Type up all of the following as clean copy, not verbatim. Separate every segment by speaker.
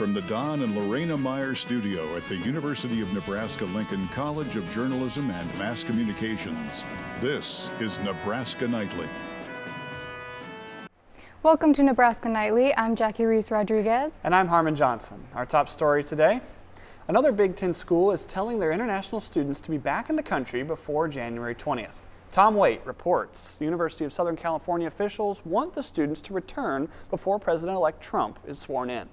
Speaker 1: from the Don and Lorena Meyer studio at the University of Nebraska-Lincoln College of Journalism and Mass Communications, this is Nebraska Nightly.
Speaker 2: Welcome to Nebraska Nightly. I'm Jackie Reese-Rodriguez.
Speaker 3: And I'm Harmon Johnson. Our top story today, another Big Ten school is telling their international students to be back in the country before January 20th. Tom Waite reports the University of Southern California officials want the students to return before President-elect Trump is sworn in.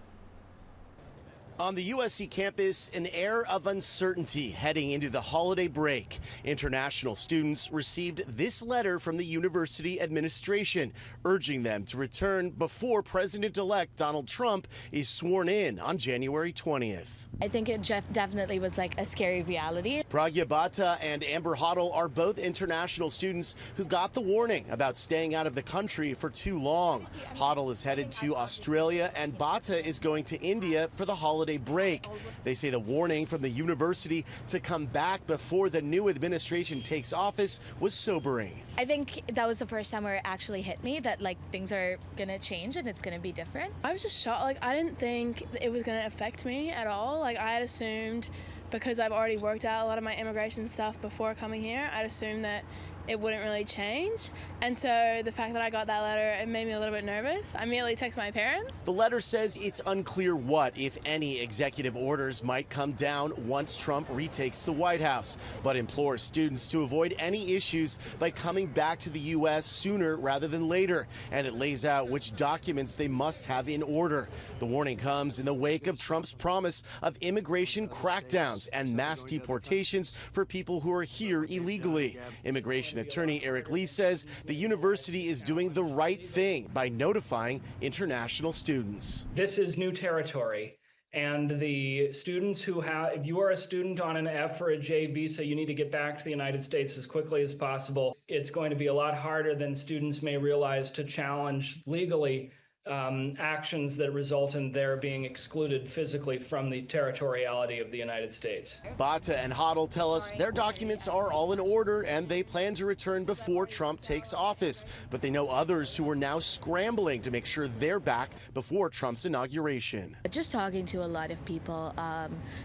Speaker 4: On the USC campus, an air of uncertainty heading into the holiday break. International students received this letter from the university administration, urging them to return before President-elect Donald Trump is sworn in on January 20th.
Speaker 5: I think it definitely was like a scary reality.
Speaker 4: Pragya Bhatta and Amber Hoddle are both international students who got the warning about staying out of the country for too long. Hoddle is headed to Australia and Bhatta is going to India for the holiday break. They say the warning from the university to come back before the new administration takes office was sobering.
Speaker 5: I think that was the first time where it actually hit me that like things are gonna change and it's gonna be different.
Speaker 6: I was just shocked. Like I didn't think it was gonna affect me at all. Like I had assumed, because I've already worked out a lot of my immigration stuff before coming here, I'd assumed that it wouldn't really change. And so the fact that I got that letter, it made me a little bit nervous. I immediately texted my parents.
Speaker 4: The letter says it's unclear what, if any, executive orders might come down once Trump retakes the White House, but implores students to avoid any issues by coming back to the U.S. sooner rather than later. And it lays out which documents they must have in order. The warning comes in the wake of Trump's promise of immigration crackdowns and mass deportations for people who are here illegally. Immigration attorney Eric Lee says the university is doing the right thing by notifying international students.
Speaker 7: This is new territory, and the students who have, if you are a student on an F or a J visa, you need to get back to the United States as quickly as possible. It's going to be a lot harder than students may realize to challenge legally actions that result in their being excluded physically from the territoriality of the United States.
Speaker 4: Bhatta and Hoddle tell us their documents are all in order and they plan to return before Trump takes office. But they know others who are now scrambling to make sure they're back before Trump's inauguration.
Speaker 5: Just talking to a lot of people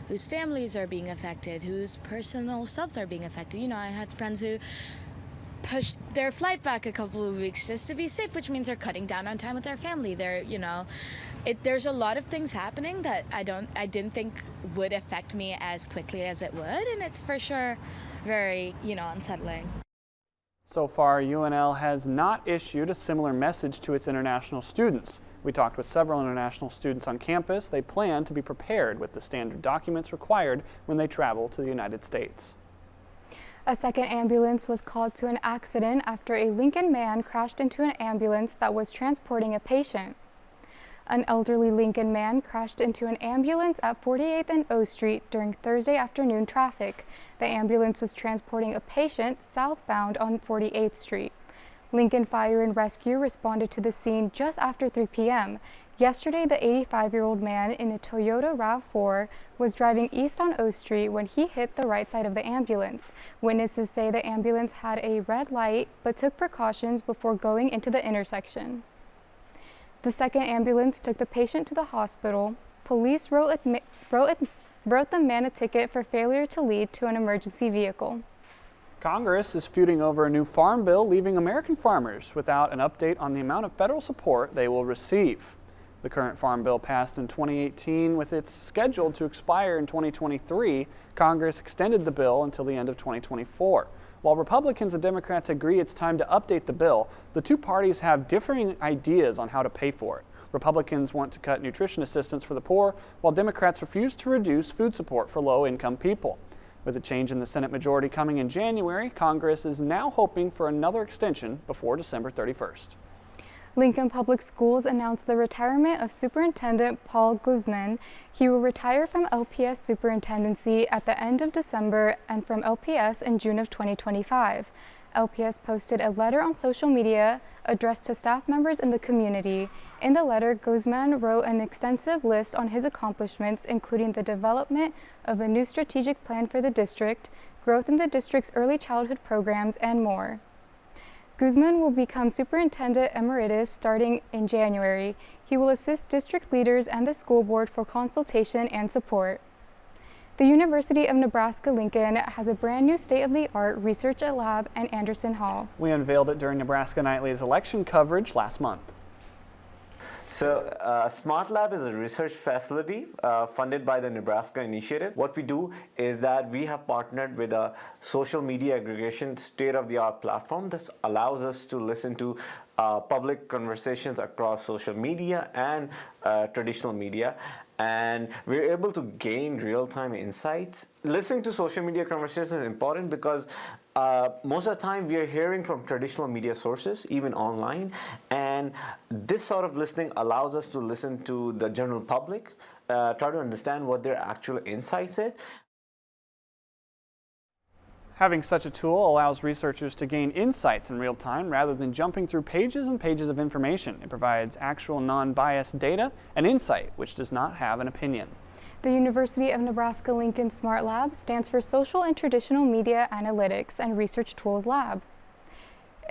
Speaker 5: whose families are being affected, whose personal selves are being affected. You know, I had friends who pushed their flight back a couple of weeks just to be safe, which means they're cutting down on time with their family. There's a lot of things happening that I didn't think would affect me as quickly as it would, and it's for sure very, unsettling.
Speaker 3: So far, UNL has not issued a similar message to its international students. We talked with several international students on campus. They plan to be prepared with the standard documents required when they travel to the United States.
Speaker 2: A second ambulance was called to an accident after a Lincoln man crashed into an ambulance that was transporting a patient. An elderly Lincoln man crashed into an ambulance at 48th and O Street during Thursday afternoon traffic. The ambulance was transporting a patient southbound on 48th Street. Lincoln Fire and Rescue responded to the scene just after 3 p.m. Yesterday, the 85-year-old man in a Toyota RAV4 was driving east on O Street when he hit the right side of the ambulance. Witnesses say the ambulance had a red light but took precautions before going into the intersection. The second ambulance took the patient to the hospital. Police wrote the man a ticket for failure to lead to an emergency vehicle.
Speaker 3: Congress is feuding over a new farm bill, leaving American farmers without an update on the amount of federal support they will receive. The current farm bill passed in 2018 with its scheduled to expire in 2023. Congress extended the bill until the end of 2024. While Republicans and Democrats agree it's time to update the bill, the two parties have differing ideas on how to pay for it. Republicans want to cut nutrition assistance for the poor, while Democrats refuse to reduce food support for low-income people. With a change in the Senate majority coming in January, Congress is now hoping for another extension before December 31st.
Speaker 2: Lincoln Public Schools announced the retirement of Superintendent Paul Guzman. He will retire from LPS superintendency at the end of December and from LPS in June of 2025. LPS posted a letter on social media addressed to staff members in the community. In the letter, Guzman wrote an extensive list on his accomplishments, including the development of a new strategic plan for the district, growth in the district's early childhood programs, and more. Guzman will become Superintendent Emeritus starting in January. He will assist district leaders and the school board for consultation and support. The University of Nebraska-Lincoln has a brand new state-of-the-art research lab in Anderson Hall.
Speaker 3: We unveiled it during Nebraska Nightly's election coverage last month.
Speaker 8: So Smart Lab is a research facility funded by the Nebraska Initiative. What we do is that we have partnered with a social media aggregation state-of-the-art platform that allows us to listen to public conversations across social media and traditional media. And we're able to gain real-time insights. Listening to social media conversations is important because most of the time we are hearing from traditional media sources, even online, and this sort of listening allows us to listen to the general public, try to understand what their actual insights is.
Speaker 3: Having such a tool allows researchers to gain insights in real time rather than jumping through pages and pages of information. It provides actual non-biased data and insight, which does not have an opinion.
Speaker 2: The University of Nebraska-Lincoln Smart Lab stands for Social and Traditional Media Analytics and Research Tools Lab.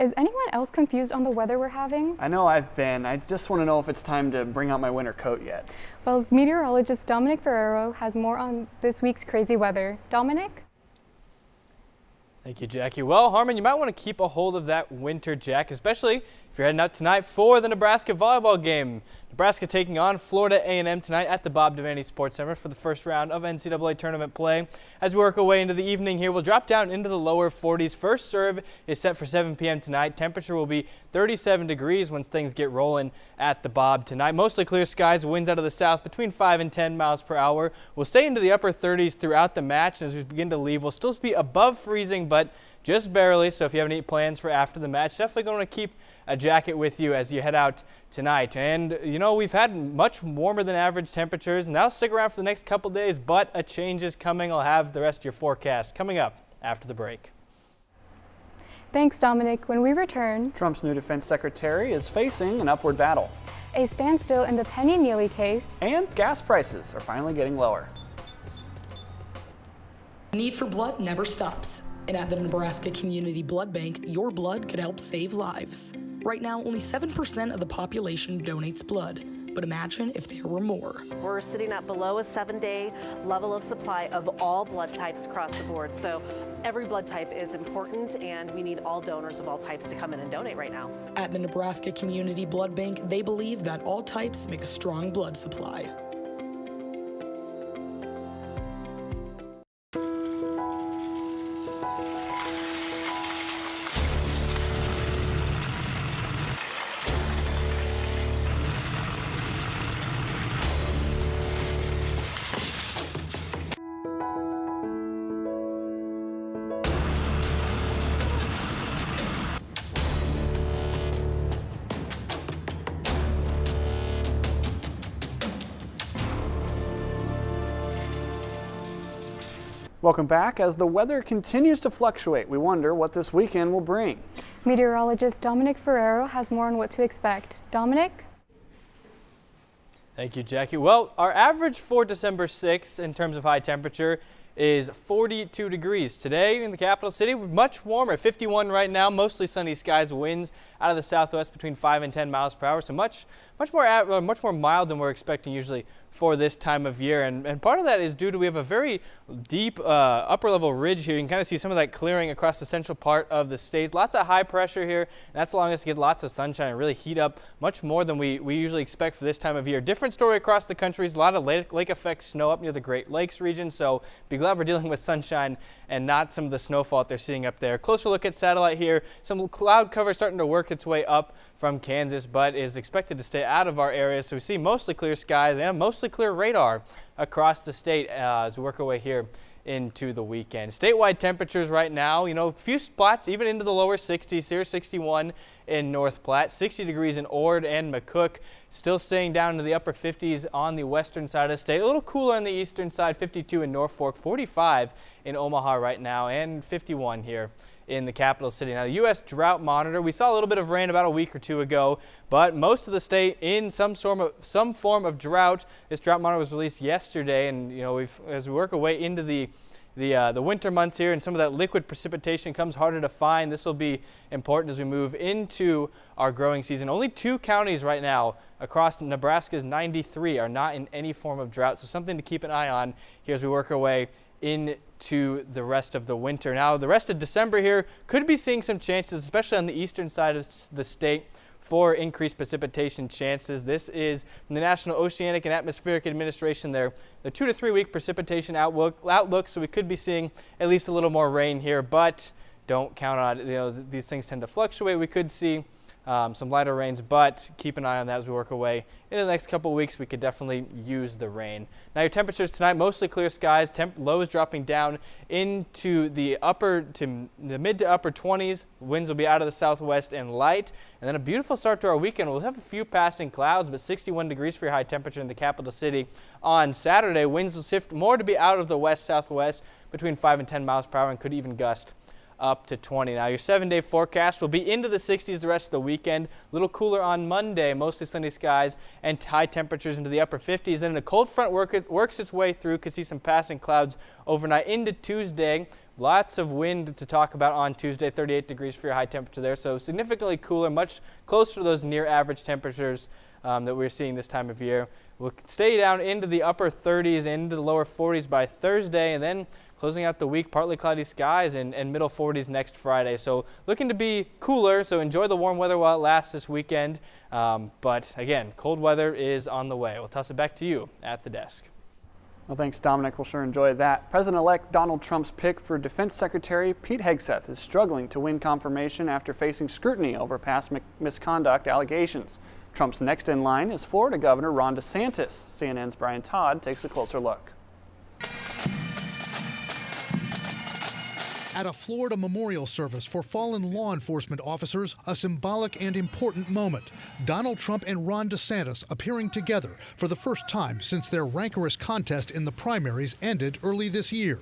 Speaker 2: Is anyone else confused on the weather we're having?
Speaker 3: I know I've been. I just want to know if it's time to bring out my winter coat yet.
Speaker 2: Well, meteorologist Dominic Ferrero has more on this week's crazy weather. Dominic?
Speaker 9: Thank you, Jackie. Well, Harmon, you might want to keep a hold of that winter jacket, especially if you're heading out tonight for the Nebraska volleyball game. Nebraska taking on Florida A&M tonight at the Bob Devaney Sports Center for the first round of NCAA tournament play. As we work our way into the evening here, we'll drop down into the lower 40s. First serve is set for 7 p.m. tonight. Temperature will be 37 degrees once things get rolling at the Bob tonight. Mostly clear skies, winds out of the south between 5 and 10 miles per hour. We'll stay into the upper 30s throughout the match, and as we begin to leave, we'll still be above freezing, but just barely. So if you have any plans for after the match, definitely going to keep a jacket with you as you head out tonight. And you know, we've had much warmer than average temperatures, and that'll stick around for the next couple days, but a change is coming. I'll have the rest of your forecast coming up after the break.
Speaker 2: Thanks, Dominic. When we return,
Speaker 3: Trump's new defense secretary is facing an upward battle.
Speaker 2: A standstill in the Penny Neely case,
Speaker 3: And gas prices are finally getting lower.
Speaker 10: The need for blood never stops. And at the Nebraska Community Blood Bank, your blood could help save lives. Right now, only 7% of the population donates blood. But imagine if there were more.
Speaker 11: We're sitting at below a 7-day level of supply of all blood types across the board. So every blood type is important, and we need all donors of all types to come in and donate right now.
Speaker 10: At the Nebraska Community Blood Bank, they believe that all types make a strong blood supply.
Speaker 3: Welcome back. As the weather continues to fluctuate, we wonder what this weekend will bring.
Speaker 2: meteorologist Dominic Ferrero has more on what to expect. Dominic?
Speaker 9: Thank you, Jackie. Well, our average for December 6th in terms of high temperature is 42 degrees. Today in the capital city, much warmer, 51 right now, mostly sunny skies, winds out of the southwest between 5 and 10 miles per hour, so much more mild than we're expecting usually for this time of year. And part of that is due to we have a very deep upper level ridge here. You can kind of see some of that clearing across the central part of the state. Lots of high pressure here, and that's allowing us to get lots of sunshine and really heat up much more than we usually expect for this time of year. Different story across the country. There's a lot of lake effect snow up near the Great Lakes region, so be glad we're dealing with sunshine and not some of the snowfall they're seeing up there. Closer look at satellite here. Some cloud cover starting to work its way up from Kansas, but is expected to stay out of our area. So we see mostly clear skies and mostly clear radar across the state as we work our way here into the weekend. Statewide temperatures right now, you know, a few spots even into the lower 60s here, 61 in North Platte, 60 degrees in Ord and McCook, still staying down into the upper 50s on the western side of the state. A little cooler on the eastern side, 52 in Norfolk, 45 in Omaha right now, and 51 here in the capital city. Now, the U.S. Drought Monitor, we saw a little bit of rain about a week or two ago, but most of the state in some form of drought. This Drought Monitor was released yesterday, and you know, as we work our way into the the winter months here, and some of that liquid precipitation comes harder to find. This will be important as we move into our growing season. Only 2 counties right now across Nebraska's 93 are not in any form of drought, so something to keep an eye on here as we work our way into the rest of the winter. Now, the rest of December here could be seeing some chances, especially on the eastern side of the state, for increased precipitation chances. This is from the National Oceanic and Atmospheric Administration, their 2 to 3 week precipitation outlook, so we could be seeing at least a little more rain here, but don't count on it. These things tend to fluctuate. We could see some lighter rains, but keep an eye on that as we work away. In the next couple of weeks, we could definitely use the rain. Now, your temperatures tonight, mostly clear skies. Lows dropping down into the mid to upper 20s. Winds will be out of the southwest and light. And then a beautiful start to our weekend. We'll have a few passing clouds, but 61 degrees for your high temperature in the capital city on Saturday. Winds will shift more to be out of the west-southwest between 5 and 10 miles per hour and could even gust up to 20. Now, your 7-day forecast will be into the 60s the rest of the weekend. A little cooler on Monday, mostly sunny skies and high temperatures into the upper 50s. Then a cold front works its way through. Could see some passing clouds overnight into Tuesday. Lots of wind to talk about on Tuesday, 38 degrees for your high temperature there. So significantly cooler, much closer to those near average temperatures that we're seeing this time of year. We'll stay down into the upper 30s and into the lower 40s by Thursday, and then closing out the week, partly cloudy skies and middle 40s next Friday. So looking to be cooler, so enjoy the warm weather while it lasts this weekend. But again, cold weather is on the way. We'll toss it back to you at the desk.
Speaker 3: Well, thanks, Dominic. We'll sure enjoy that. President-elect Donald Trump's pick for Defense Secretary Pete Hegseth is struggling to win confirmation after facing scrutiny over past misconduct allegations. Trump's next in line is Florida Governor Ron DeSantis. CNN's Brian Todd takes a closer look.
Speaker 12: At a Florida memorial service for fallen law enforcement officers, a symbolic and important moment. Donald Trump and Ron DeSantis appearing together for the first time since their rancorous contest in the primaries ended early this year.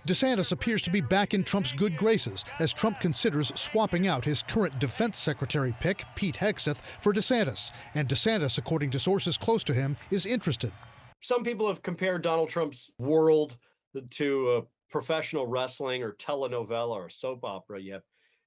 Speaker 12: DeSantis appears to be back in Trump's good graces as Trump considers swapping out his current defense secretary pick, Pete Hegseth, for DeSantis. And DeSantis, according to sources close to him, is interested.
Speaker 13: Some people have compared Donald Trump's world to professional wrestling or telenovela or soap opera. You have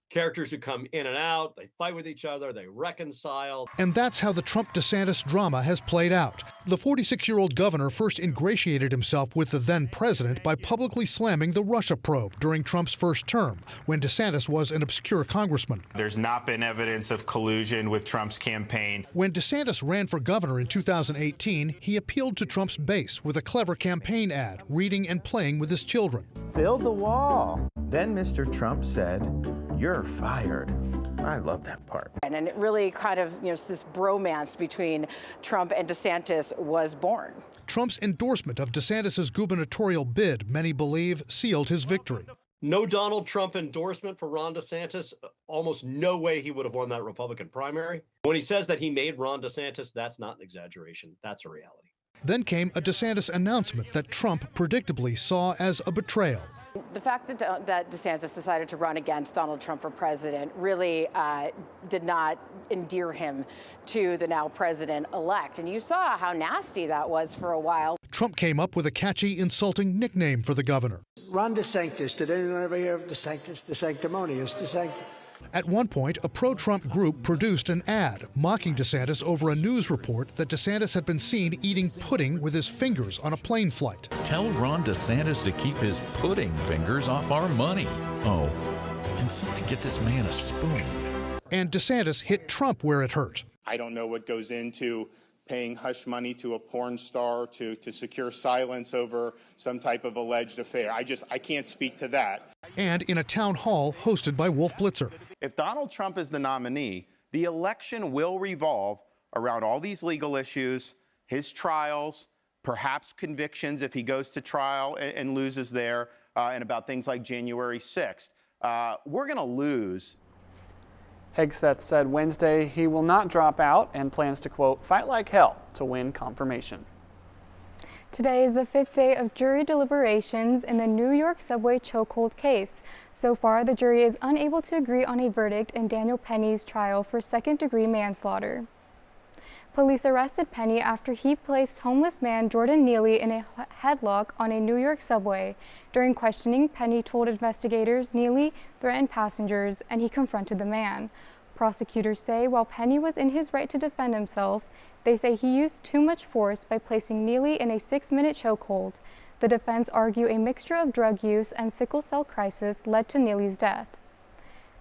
Speaker 13: characters who come in and out, they fight with each other, they reconcile.
Speaker 12: And that's how the Trump-DeSantis drama has played out. The 46-year-old governor first ingratiated himself with the then president by publicly slamming the Russia probe during Trump's first term, when DeSantis was an obscure congressman.
Speaker 14: There's not been evidence of collusion with Trump's campaign.
Speaker 12: When DeSantis ran for governor in 2018, he appealed to Trump's base with a clever campaign ad, reading and playing with his children.
Speaker 15: Build the wall. Then Mr. Trump said, "You're fired." I love that part.
Speaker 16: And it really kind of, this bromance between Trump and DeSantis was born.
Speaker 12: Trump's endorsement of DeSantis' gubernatorial bid, many believe, sealed his victory.
Speaker 13: No Donald Trump endorsement for Ron DeSantis, almost no way he would have won that Republican primary. When he says that he made Ron DeSantis, that's not an exaggeration. That's a reality.
Speaker 12: Then came a DeSantis announcement that Trump predictably saw as a betrayal.
Speaker 16: The fact that DeSantis decided to run against Donald Trump for president really did not endear him to the now president-elect. And you saw how nasty that was for a while.
Speaker 12: Trump came up with a catchy, insulting nickname for the governor.
Speaker 17: Ron DeSantis. Did anyone ever hear of DeSantis? The sanctimonious DeSantis.
Speaker 12: At one point, a pro-Trump group produced an ad mocking DeSantis over a news report that DeSantis had been seen eating pudding with his fingers on a plane flight.
Speaker 18: Tell Ron DeSantis to keep his pudding fingers off our money. Oh, and somebody get this man a spoon.
Speaker 12: And DeSantis hit Trump where it hurt.
Speaker 14: I don't know what goes into paying hush money to a porn star to secure silence over some type of alleged affair. I can't speak to that.
Speaker 12: And in a town hall hosted by Wolf Blitzer.
Speaker 14: If Donald Trump is the nominee, the election will revolve around all these legal issues, his trials, perhaps convictions if he goes to trial and loses there, and about things like January 6th. We're going to lose.
Speaker 3: Hegseth said Wednesday he will not drop out and plans to, quote, fight like hell to win confirmation.
Speaker 2: Today is the 5th day of jury deliberations in the New York subway chokehold case. So far, the jury is unable to agree on a verdict in Daniel Penny's trial for second-degree manslaughter. Police arrested Penny after he placed homeless man Jordan Neely in a headlock on a New York subway. During questioning, Penny told investigators Neely threatened passengers and he confronted the man. Prosecutors say while Penny was in his right to defend himself, they say he used too much force by placing Neely in a 6-minute chokehold. The defense argue a mixture of drug use and sickle cell crisis led to Neely's death.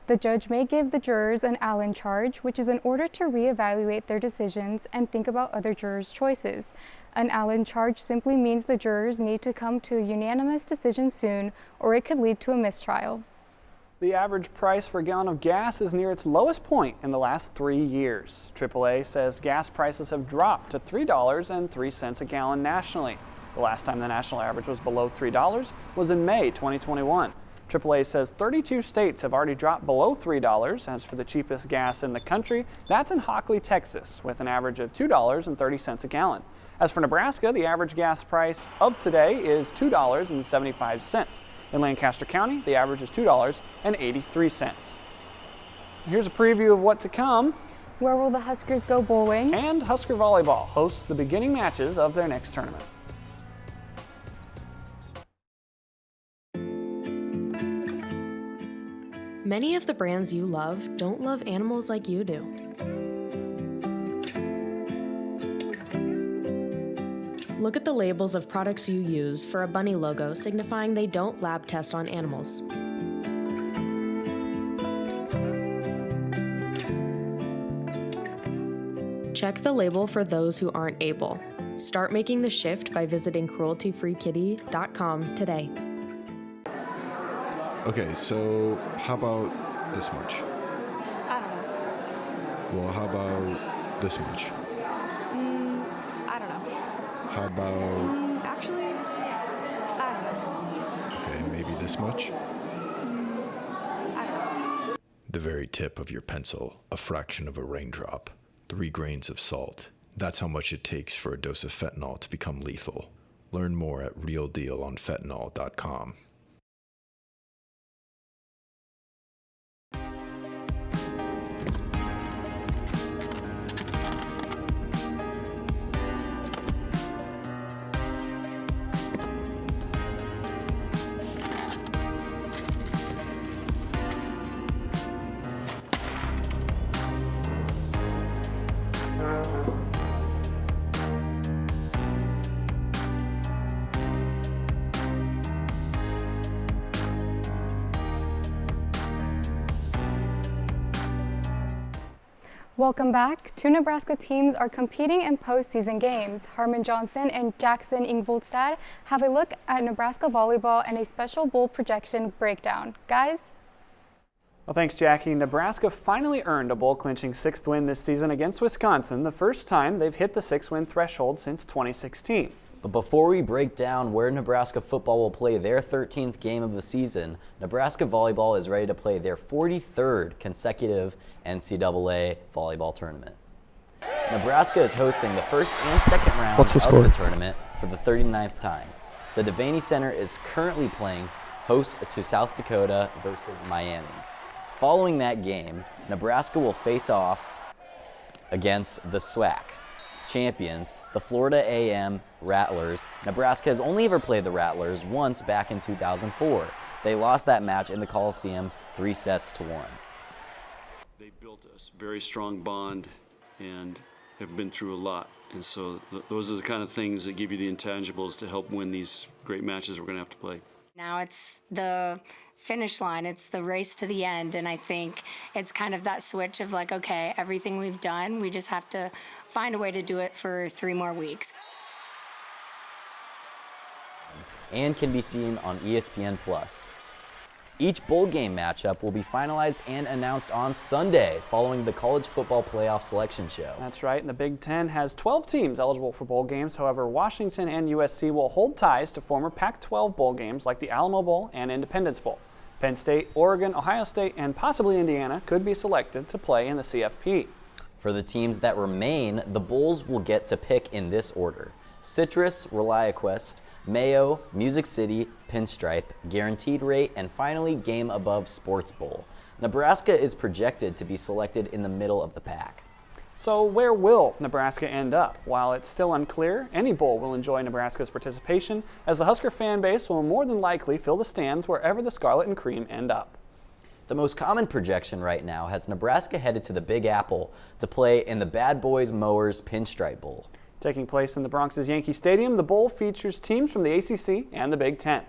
Speaker 2: The judge may give the jurors an Allen charge, which is in order to reevaluate their decisions and think about other jurors' choices. An Allen charge simply means the jurors need to come to a unanimous decision soon, or it could lead to a mistrial.
Speaker 3: The average price for a gallon of gas is near its lowest point in the last 3 years. AAA says gas prices have dropped to $3.03 a gallon nationally. The last time the national average was below $3 was in May 2021. AAA says 32 states have already dropped below $3. As for the cheapest gas in the country, that's in Hockley, Texas, with an average of $2.30 a gallon. As for Nebraska, the average gas price of today is $2.75. In Lancaster County, the average is $2.83. Here's a preview of what to come.
Speaker 2: Where will the Huskers go bowling?
Speaker 3: And Husker Volleyball hosts the beginning matches of their next tournament.
Speaker 19: Many of the brands you love don't love animals like you do. Look at the labels of products you use for a bunny logo signifying they don't lab test on animals. Check the label for those who aren't able. Start making the shift by visiting crueltyfreekitty.com today.
Speaker 20: Okay, so how about this much?
Speaker 2: I don't know.
Speaker 20: Well, how about this much?
Speaker 2: I don't know.
Speaker 20: How about...
Speaker 2: Actually, I don't know.
Speaker 20: Okay, maybe this much?
Speaker 2: I don't know.
Speaker 20: The very tip of your pencil, a fraction of a raindrop, 3 grains of salt. That's how much it takes for a dose of fentanyl to become lethal. Learn more at realdealonfentanyl.com.
Speaker 2: Welcome back. 2 Nebraska teams are competing in postseason games. Harmon Johnson and Jackson Ingvoldstad have a look at Nebraska volleyball and a special bowl projection breakdown. Guys?
Speaker 3: Well, thanks, Jackie. Nebraska finally earned a bowl-clinching 6th win this season against Wisconsin, the first time they've hit the 6-win threshold since 2016.
Speaker 21: But before we break down where Nebraska football will play their 13th game of the season, Nebraska volleyball is ready to play their 43rd consecutive NCAA volleyball tournament. Nebraska is hosting the first and second rounds of the tournament for the 39th time. The Devaney Center is currently playing host to South Dakota versus Miami. Following that game, Nebraska will face off against the SWAC champions, the Florida A&M Rattlers. Nebraska has only ever played the Rattlers once back in 2004. They lost that match in the Coliseum 3-1.
Speaker 22: They built a very strong bond and have been through a lot. And so those are the kind of things that give you the intangibles to help win these great matches we're going to have to play.
Speaker 23: Now it's the finish line, it's the race to the end, and I think it's kind of that switch of like, okay, everything we've done, we just have to find a way to do it for 3 more weeks.
Speaker 21: And can be seen on ESPN+. Each bowl game matchup will be finalized and announced on Sunday following the College Football Playoff Selection Show.
Speaker 3: That's right, and the Big Ten has 12 teams eligible for bowl games. However, Washington and USC will hold ties to former Pac-12 bowl games like the Alamo Bowl and Independence Bowl. Penn State, Oregon, Ohio State, and possibly Indiana could be selected to play in the CFP.
Speaker 21: For the teams that remain, the bowls will get to pick in this order: Citrus, ReliaQuest, Mayo, Music City, Pinstripe, Guaranteed Rate, and finally Game Above Sports Bowl. Nebraska is projected to be selected in the middle of the pack.
Speaker 3: So where will Nebraska end up? While it's still unclear, any bowl will enjoy Nebraska's participation, as the Husker fan base will more than likely fill the stands wherever the Scarlet and Cream end up.
Speaker 21: The most common projection right now has Nebraska headed to the Big Apple to play in the Bad Boys Mowers Pinstripe Bowl.
Speaker 3: Taking place in the Bronx's Yankee Stadium, the bowl features teams from the ACC and the Big Ten.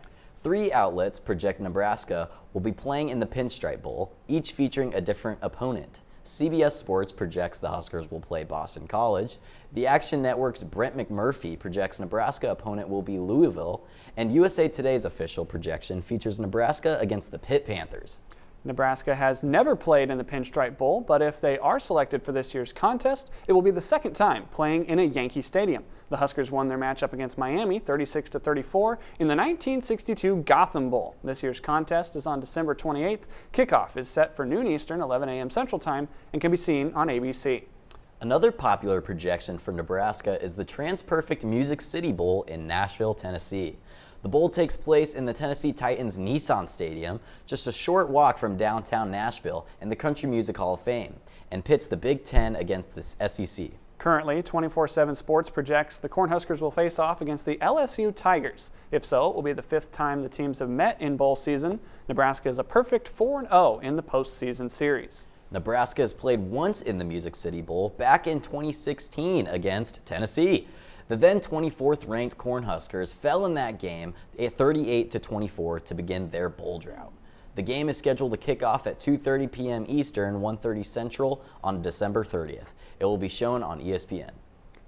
Speaker 21: 3 outlets project Nebraska will be playing in the Pinstripe Bowl, each featuring a different opponent. CBS Sports projects the Huskers will play Boston College. The Action Network's Brent McMurphy projects Nebraska opponent will be Louisville. And USA Today's official projection features Nebraska against the Pitt Panthers.
Speaker 3: Nebraska has never played in the Pinstripe Bowl, but if they are selected for this year's contest, it will be the second time playing in a Yankee Stadium. The Huskers won their matchup against Miami 36-34 in the 1962 Gotham Bowl. This year's contest is on December 28th. Kickoff is set for noon Eastern, 11 a.m. Central Time, and can be seen on ABC.
Speaker 21: Another popular projection for Nebraska is the TransPerfect Music City Bowl in Nashville, Tennessee. The bowl takes place in the Tennessee Titans Nissan Stadium, just a short walk from downtown Nashville and the Country Music Hall of Fame, and pits the Big Ten against the SEC.
Speaker 3: Currently, 24/7 Sports projects the Cornhuskers will face off against the LSU Tigers. If so, it will be the 5th time the teams have met in bowl season. Nebraska is a perfect 4-0 in the postseason series.
Speaker 21: Nebraska has played once in the Music City Bowl back in 2016 against Tennessee. The then 24th ranked Cornhuskers fell in that game 38-24 to begin their bowl drought. The game is scheduled to kick off at 2:30 p.m. Eastern, 1:30 Central on December 30th. It will be shown on ESPN.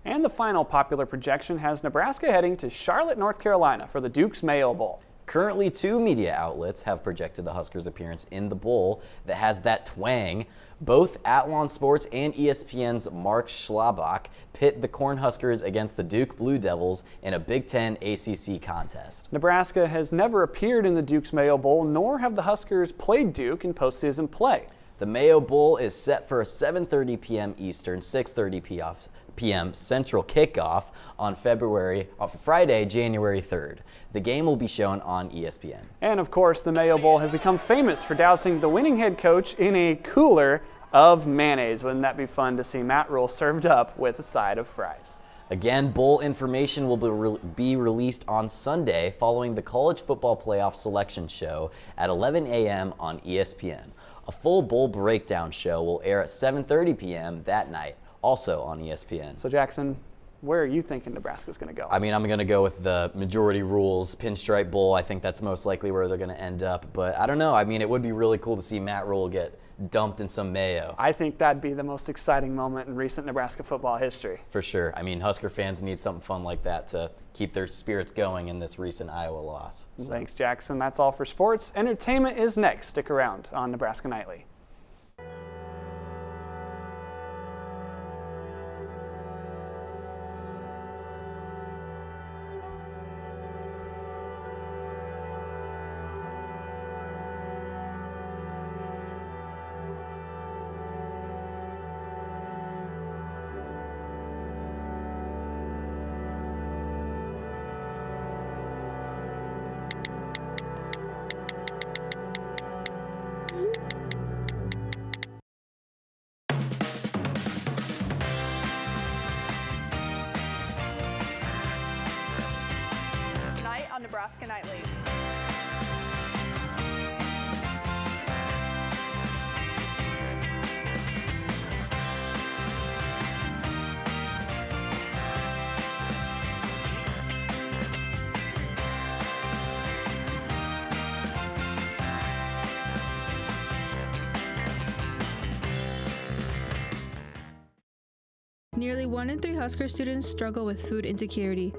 Speaker 3: And the final popular projection has Nebraska heading to Charlotte, North Carolina for the Duke's Mayo Bowl.
Speaker 21: Currently, 2 media outlets have projected the Huskers' appearance in the bowl that has that twang. Both Athlon Sports and ESPN's Mark Schlabach pit the Cornhuskers against the Duke Blue Devils in a Big Ten ACC contest.
Speaker 3: Nebraska has never appeared in the Duke's Mayo Bowl, nor have the Huskers played Duke in postseason play.
Speaker 21: The Mayo Bowl is set for a 7:30 p.m. Eastern, 6:30 p.m. Central kickoff on Friday, January 3rd. The game will be shown on ESPN.
Speaker 3: And of course, the Mayo Bowl has become famous for dousing the winning head coach in a cooler of mayonnaise. Wouldn't that be fun to see Matt Rule served up with a side of fries?
Speaker 21: Again, bowl information will be released on Sunday following the College Football Playoff Selection Show at 11 a.m. on ESPN. A full bowl breakdown show will air at 7:30 p.m. that night, also on ESPN.
Speaker 3: So Jackson, where are you thinking Nebraska's going to go?
Speaker 21: I mean, I'm going to go with the majority rules, Pinstripe Bowl. I think that's most likely where they're going to end up. But I don't know. I mean, it would be really cool to see Matt Rule get dumped in some mayo.
Speaker 3: I think that'd be the most exciting moment in recent Nebraska football history.
Speaker 21: For sure. I mean, Husker fans need something fun like that to keep their spirits going in this recent Iowa loss.
Speaker 3: So. Thanks, Jackson. That's all for sports. Entertainment is next. Stick around on Nebraska Nightly.
Speaker 1: On Nebraska Nightly.
Speaker 6: Nearly 1 in 3 Husker students struggle with food insecurity.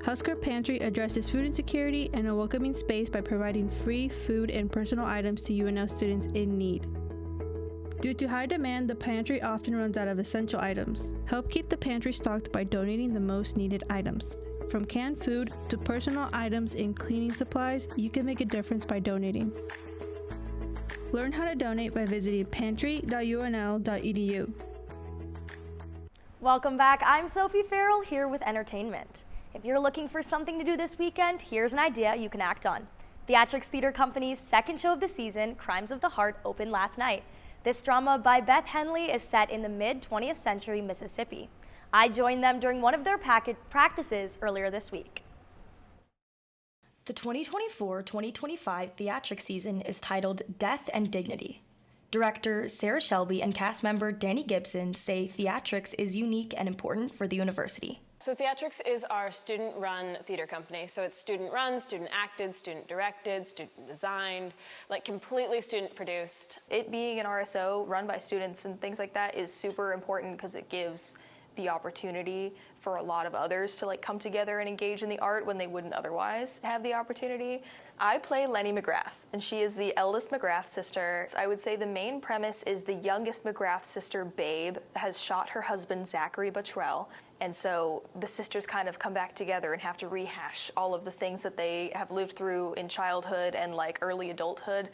Speaker 6: Husker Pantry addresses food insecurity and a welcoming space by providing free food and personal items to UNL students in need. Due to high demand, the pantry often runs out of essential items. Help keep the pantry stocked by donating the most needed items. From canned food to personal items and cleaning supplies, you can make a difference by donating. Learn how to donate by visiting pantry.unl.edu.
Speaker 7: Welcome back. I'm Sophie Farrell here with entertainment. If you're looking for something to do this weekend, here's an idea you can act on. Theatrics Theater Company's second show of the season, Crimes of the Heart, opened last night. This drama by Beth Henley is set in the mid-20th century Mississippi. I joined them during one of their practices earlier this week.
Speaker 4: The 2024-2025 theatric season is titled Death and Dignity. Director Sarah Shelby and cast member Danny Gibson say theatrics is unique and important for the university.
Speaker 5: So Theatrics is our student-run theater company. So it's student-run, student-acted, student-directed, student-designed, like completely student-produced.
Speaker 1: It being an RSO run by students and things like that is super important because it gives the opportunity for a lot of others to like come together and engage in the art when they wouldn't otherwise have the opportunity. I play Lenny McGrath, and she is the eldest McGrath sister. I would say the main premise is the youngest McGrath sister, Babe, has shot her husband, Zachary Buttrell, and so the sisters kind of come back together and have to rehash all of the things that they have lived through in childhood and like early adulthood.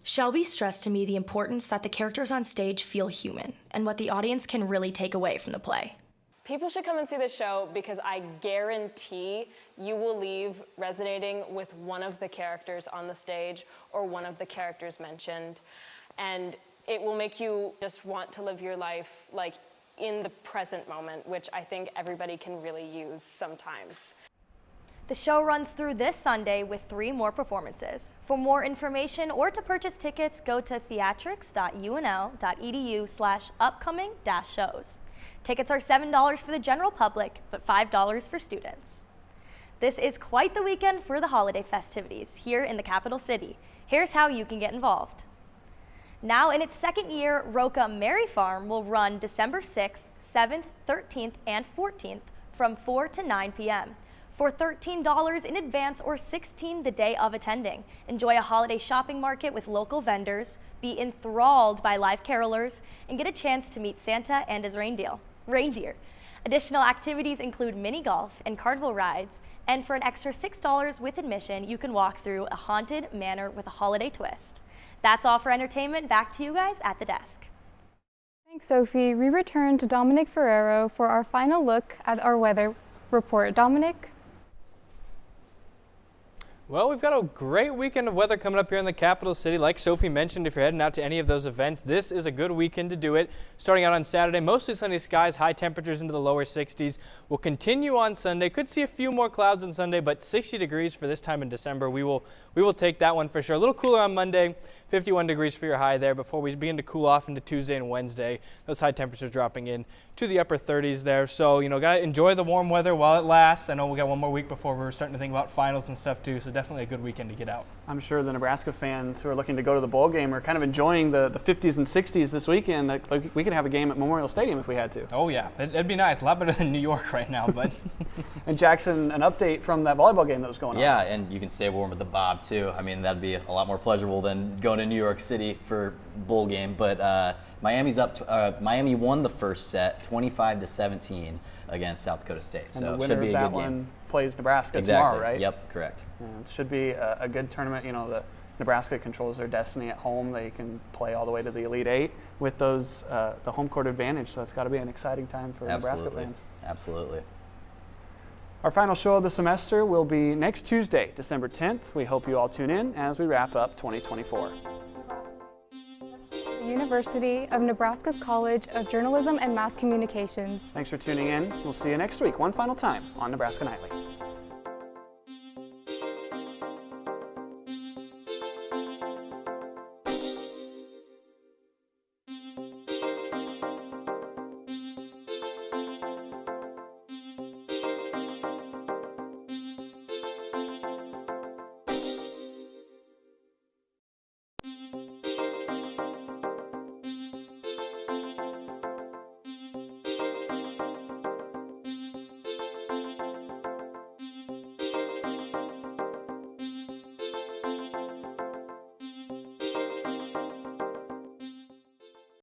Speaker 4: Shelby stressed to me the importance that the characters on stage feel human and what the audience can really take away from the play.
Speaker 5: People should come and see the show because I guarantee you will leave resonating with one of the characters on the stage or one of the characters mentioned. And it will make you just want to live your life like in the present moment, which I think everybody can really use sometimes.
Speaker 7: The show runs through this Sunday with 3 more performances. For more information or to purchase tickets, go to theatrics.unl.edu/upcoming-shows. Tickets are $7 for the general public, but $5 for students. This is quite the weekend for the holiday festivities here in the capital city. Here's how you can get involved. Now in its second year, Roca Mary Farm will run December 6th, 7th, 13th, and 14th from 4 to 9 p.m. For $13 in advance or $16 the day of attending. Enjoy a holiday shopping market with local vendors, be enthralled by live carolers, and get a chance to meet Santa and his reindeer. Additional activities include mini golf and carnival rides, and for an extra $6 with admission, you can walk through a haunted manor with a holiday twist. That's all for entertainment. Back to you guys at the desk.
Speaker 2: Thanks, Sophie. We return to Dominic Ferrero for our final look at our weather report. Dominic?
Speaker 9: Well, we've got a great weekend of weather coming up here in the capital city. Like Sophie mentioned, if you're heading out to any of those events, this is a good weekend to do it. Starting out on Saturday, mostly sunny skies, high temperatures into the lower 60s. We'll continue on Sunday. Could see a few more clouds on Sunday, but 60 degrees for this time in December. We will take that one for sure. A little cooler on Monday, 51 degrees for your high there before we begin to cool off into Tuesday and Wednesday. Those high temperatures dropping in to the upper 30s there. So, gotta enjoy the warm weather while it lasts. I know we got one more week before we're starting to think about finals and stuff too, so definitely a good weekend to get out.
Speaker 3: I'm sure the Nebraska fans who are looking to go to the bowl game are kind of enjoying the 50s and 60s this weekend. Like we could have a game at Memorial Stadium if we had to.
Speaker 9: Oh yeah, it'd be nice. A lot better than New York right now, but.
Speaker 3: And Jackson, an update from that volleyball game that was going on.
Speaker 21: Yeah, and you can stay warm with the bob too. I mean, that'd be a lot more pleasurable than going to New York City for bowl game. But Miami won the first set, 25-17 against South Dakota State.
Speaker 3: And
Speaker 21: so
Speaker 3: the winner
Speaker 21: should be a
Speaker 3: of that
Speaker 21: good
Speaker 3: one
Speaker 21: game.
Speaker 3: Plays Nebraska
Speaker 21: Exactly.
Speaker 3: tomorrow, right?
Speaker 21: Yep, correct.
Speaker 3: Yeah, it should be a good tournament. The Nebraska controls their destiny at home. They can play all the way to the Elite Eight with those the home court advantage. So it's got to be an exciting time for Nebraska fans.
Speaker 21: Absolutely.
Speaker 3: Our final show of the semester will be next Tuesday, December 10th. We hope you all tune in as we wrap up 2024.
Speaker 2: The University of Nebraska's College of Journalism and Mass Communications.
Speaker 3: Thanks for tuning in. We'll see you next week, one final time on Nebraska Nightly.